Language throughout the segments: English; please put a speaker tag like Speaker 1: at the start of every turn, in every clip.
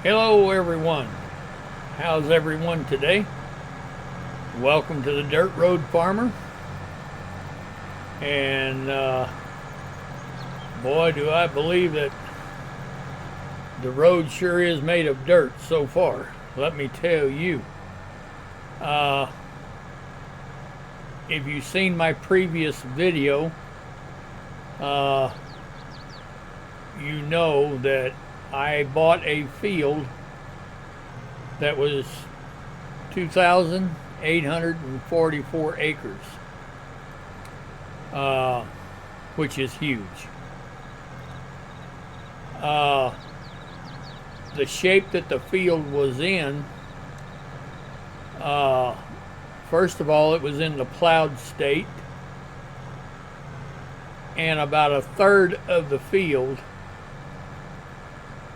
Speaker 1: Hello everyone, how's everyone today? Welcome to the Dirt Road Farmer. And boy, do I believe that the road sure is made of dirt so far, let me tell you. If you've seen my previous video, you know that I bought a field that was 2,844 acres, which is huge. The shape that the field was in, first of all, it was in the plowed state, and about a third of the field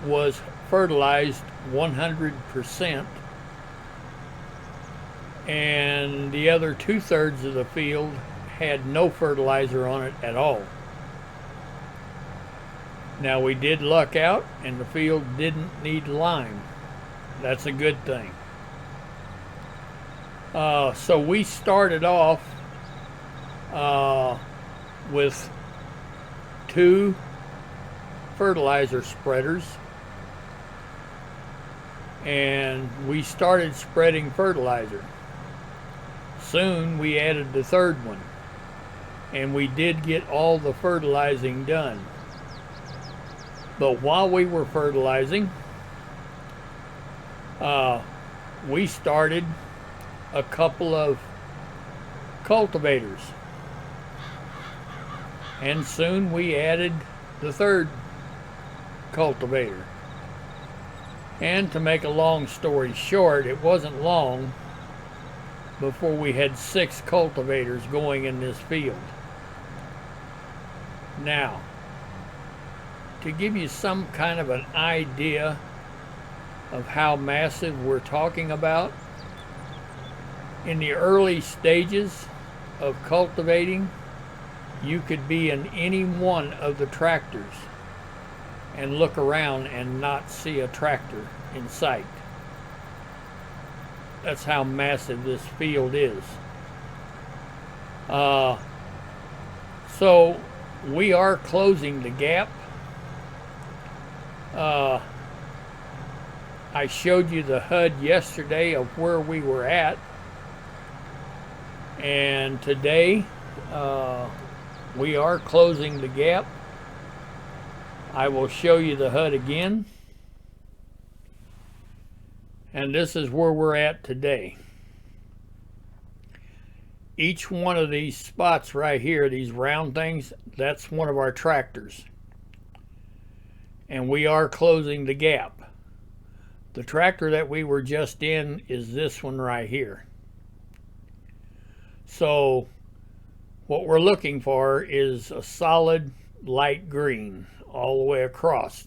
Speaker 1: was fertilized 100%, and the other 2/3 of the field had no fertilizer on it at all. Now, we did luck out and the field didn't need lime. That's a good thing. So we started off with 2 fertilizer spreaders, and we started spreading fertilizer. Soon we added the 3rd one, and we did get all the fertilizing done. But while we were fertilizing, we started a couple of cultivators, and soon we added the 3rd cultivator. And to make a long story short, it wasn't long before we had 6 cultivators going in this field. Now, to give you some kind of an idea of how massive we're talking about, in the early stages of cultivating, you could be in any one of the tractors and look around and not see a tractor in sight. That's how massive this field is. So we are closing the gap. I showed you the HUD yesterday of where we were at, and today we are closing the gap. I will show you the HUD again, and this is where we're at today. Each one of these spots right here, these round things, that's one of our tractors, and we are closing the gap. The tractor that we were just in is this one right here. So what we're looking for is a solid light green all the way across.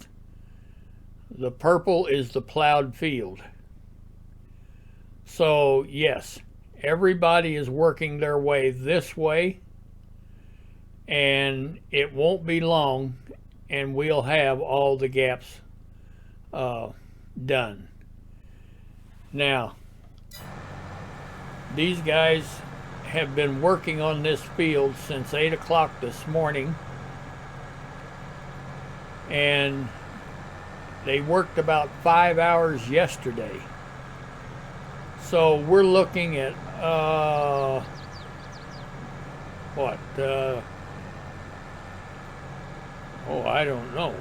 Speaker 1: The purple is the plowed field. So yes, everybody is working their way this way, and it won't be long and we'll have all the gaps done. Now, these guys have been working on this field since 8 o'clock this morning, and they worked about 5 hours yesterday. So we're looking at I don't know,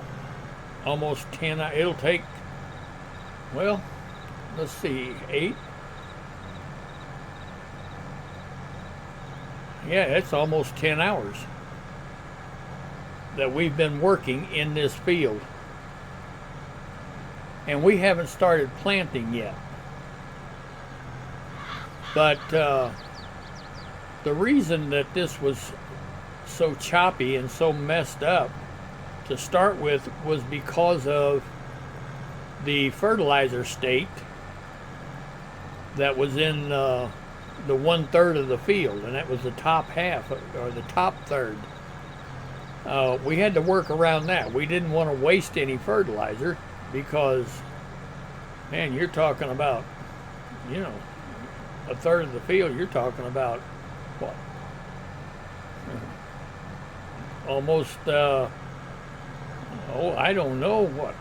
Speaker 1: almost 10. It'll take, well, let's see, 8. Yeah, it's almost 10 hours that we've been working in this field, and we haven't started planting yet. But the reason that this was so choppy and so messed up to start with was because of the fertilizer state that was in the 1/3 of the field, and that was the top half, or the top third. We had to work around that. We didn't want to waste any fertilizer because man, you're talking about, you know, a third of the field. You're talking about what? Almost, I don't know, what,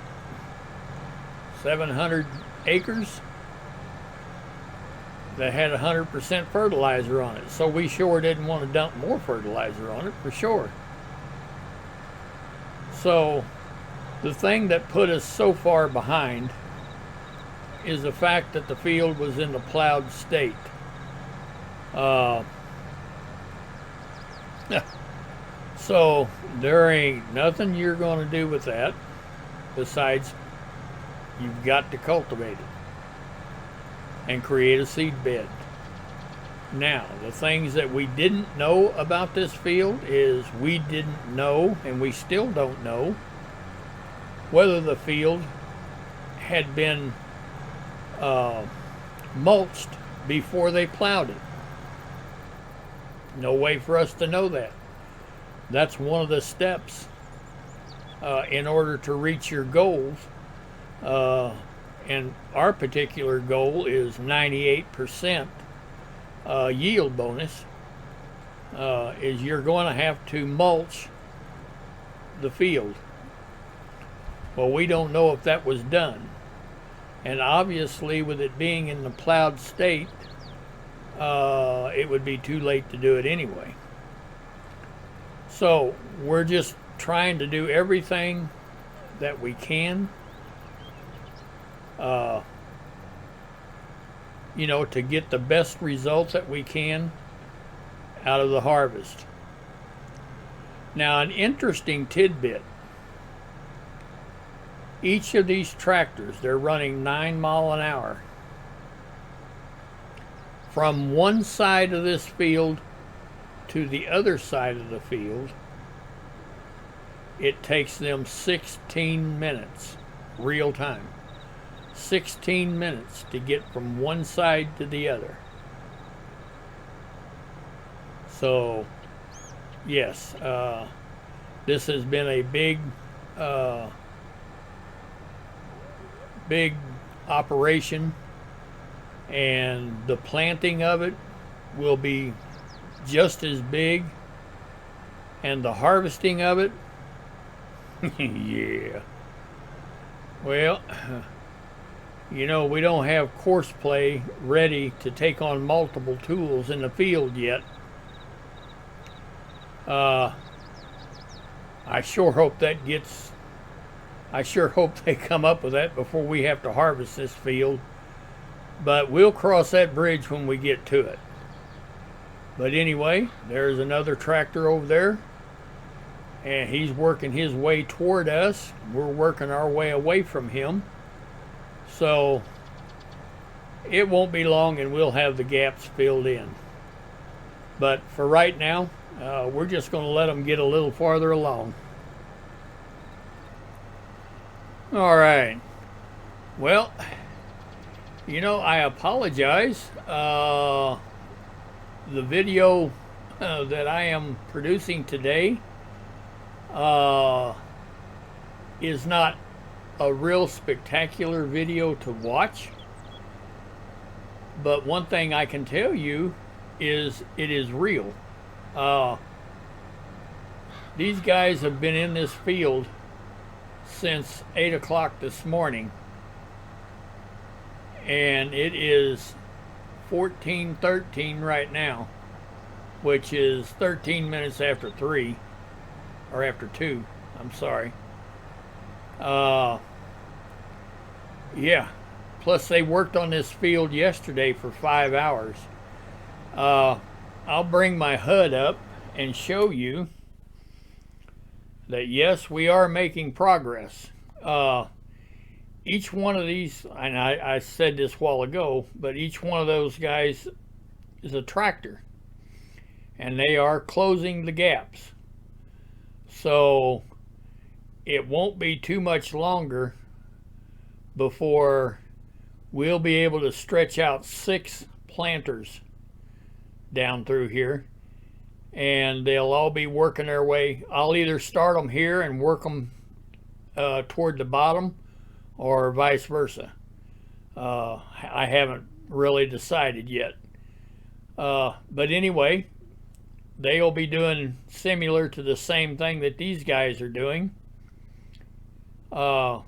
Speaker 1: 700 acres that had 100% fertilizer on it. So we sure didn't want to dump more fertilizer on it, for sure. So the thing that put us so far behind is the fact that the field was in the plowed state. So there ain't nothing you're going to do with that besides you've got to cultivate it and create a seed bed. Now, the things that we didn't know about this field is we didn't know, and we still don't know, whether the field had been mulched before they plowed it. No way for us to know that. That's one of the steps in order to reach your goals. And our particular goal is 98% yield bonus. Is you're going to have to mulch the field. Well, we don't know if that was done. And obviously, with it being in the plowed state, it would be too late to do it anyway. So we're just trying to do everything that we can, to get the best results that we can out of the harvest. Now, an interesting tidbit. Each of these tractors, they're running 9 miles an hour. From one side of this field to the other side of the field, it takes them 16 minutes, real time. 16 minutes to get from one side to the other. So, yes, this has been a big operation, and the planting of it will be just as big, and the harvesting of it, yeah. Well, we don't have course play ready to take on multiple tools in the field yet. I sure hope they come up with that before we have to harvest this field. But we'll cross that bridge when we get to it. But anyway, there's another tractor over there, and he's working his way toward us. We're working our way away from him. So it won't be long and we'll have the gaps filled in. But for right now, we're just going to let them get a little farther along. All right. Well, I apologize. The video that I am producing today is not a real spectacular video to watch. But one thing I can tell you is it is real. These guys have been in this field since 8 o'clock this morning, and it is 14:13 right now, which is 13 minutes after 3, or after 2, I'm sorry. Yeah, plus they worked on this field yesterday for 5 hours. I'll bring my HUD up and show you that yes, we are making progress. Each one of these, and I said this a while ago, but each one of those guys is a tractor, and they are closing the gaps. So it won't be too much longer before we'll be able to stretch out 6 planters down through here, and they'll all be working their way. I'll either start them here and work them toward the bottom, or vice versa. I haven't really decided yet. But anyway, they'll be doing similar to the same thing that these guys are doing. But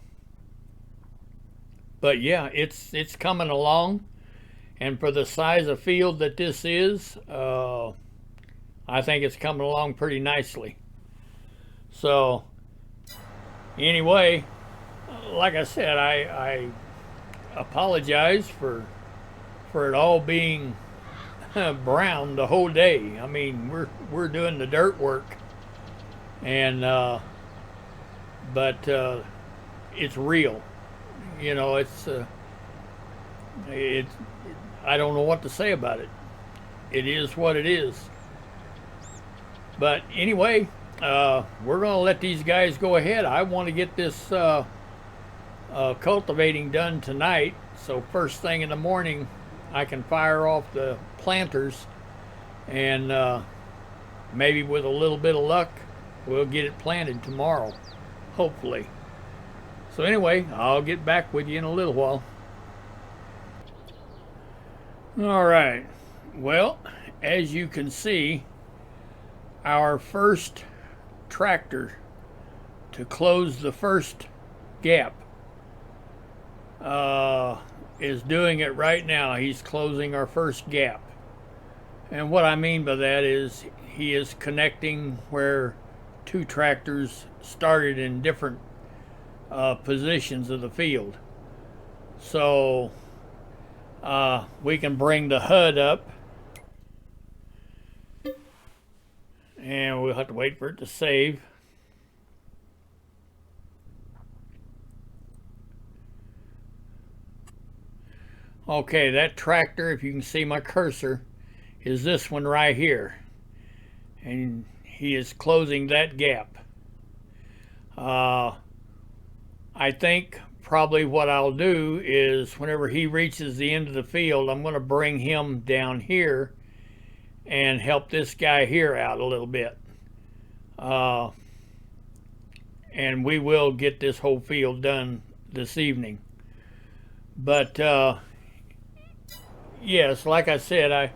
Speaker 1: yeah, it's coming along, and for the size of field that this is, I think it's coming along pretty nicely. So anyway, like I said, I apologize for it all being brown the whole day. I mean, we're doing the dirt work, and but it's real. You know, it. I don't know what to say about it. It is what it is. But anyway, we're going to let these guys go ahead. I want to get this cultivating done tonight, so first thing in the morning I can fire off the planters, and maybe with a little bit of luck we'll get it planted tomorrow, hopefully. So anyway, I'll get back with you in a little while. All right, well, as you can see, our first tractor to close the first gap is doing it right now. He's closing our first gap. And what I mean by that is he is connecting where two tractors started in different positions of the field. So we can bring the HUD up, and we'll have to wait for it to save. Okay, that tractor, if you can see my cursor, is this one right here, and he is closing that gap. I think probably what I'll do is whenever he reaches the end of the field, I'm going to bring him down here and help this guy here out a little bit. And we will get this whole field done this evening. But yes, like I said,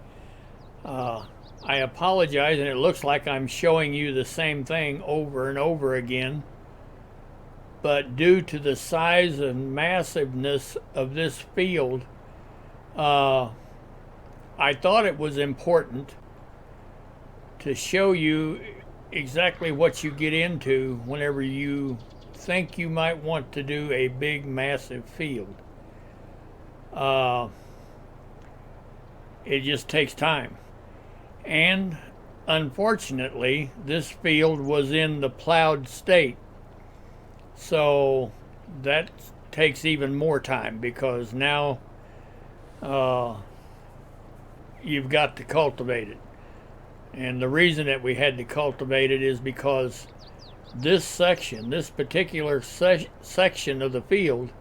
Speaker 1: I apologize, and it looks like I'm showing you the same thing over and over again. But due to the size and massiveness of this field, I thought it was important to show you exactly what you get into whenever you think you might want to do a big, massive field. It just takes time. And unfortunately, this field was in the plowed state. So that takes even more time, because now you've got to cultivate it. And the reason that we had to cultivate it is because this section, this particular section of the field,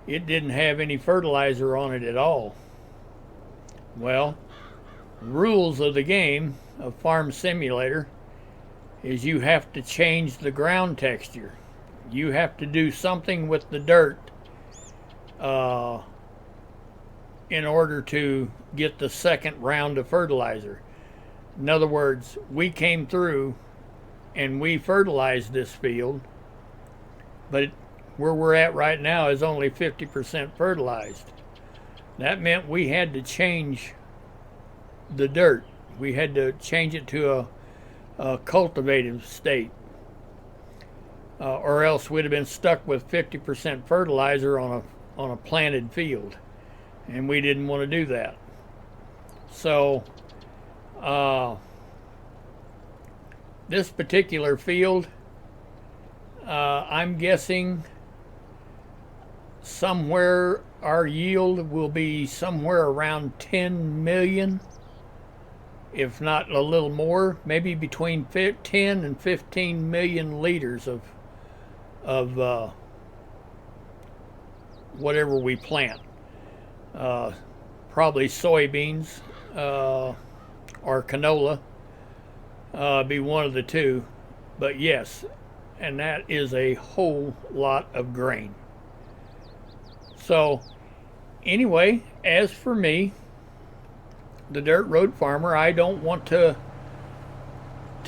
Speaker 1: it didn't have any fertilizer on it at all. Well, rules of the game of Farm Simulator is you have to change the ground texture. You have to do something with the dirt in order to get the second round of fertilizer. In other words, we came through and we fertilized this field, but where we're at right now is only 50% fertilized. That meant we had to change the dirt. We had to change it to a cultivative state. Or else we'd have been stuck with 50% fertilizer on a planted field, and we didn't want to do that. So this particular field, I'm guessing somewhere our yield will be somewhere around 10 million, if not a little more, maybe between 10 and 15 million liters of whatever we plant. Probably soybeans or canola, be one of the two. But yes, and that is a whole lot of grain. So anyway, as for me, the Dirt Road Farmer, I don't want to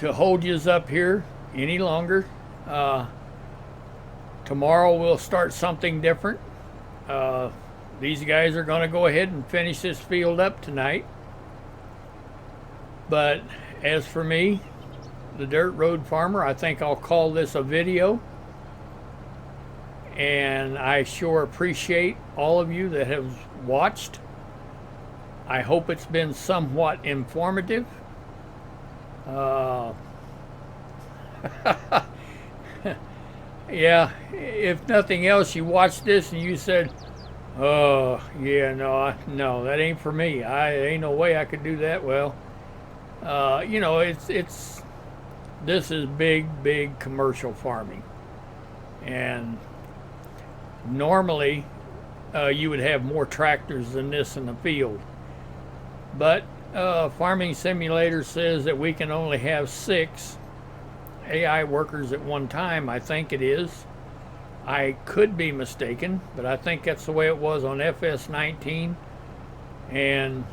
Speaker 1: hold yous up here any longer. Uh, Tomorrow we'll start something different. Uh, these guys are going to go ahead and finish this field up tonight. But as for me, the Dirt Road Farmer, I think I'll call this a video. And I sure appreciate all of you that have watched. I hope it's been somewhat informative. Uh, yeah, if nothing else, you watched this and you said, "Oh, yeah, no, that ain't for me. Ain't no way I could do that." Well, this is big commercial farming, and normally you would have more tractors than this in the field, but Farming Simulator says that we can only have 6 AI workers at one time. I think it is. I could be mistaken, but I think that's the way it was on FS19, and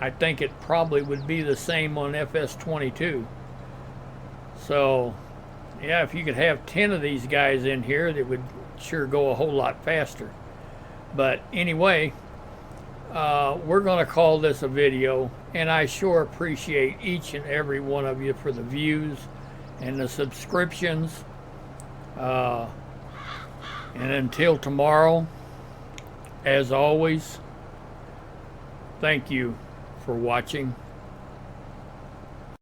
Speaker 1: I think it probably would be the same on FS22. So yeah, if you could have 10 of these guys in here, that would sure go a whole lot faster. But anyway, we're going to call this a video, and I sure appreciate each and every one of you for the views and the subscriptions. And until tomorrow, as always, thank you for watching.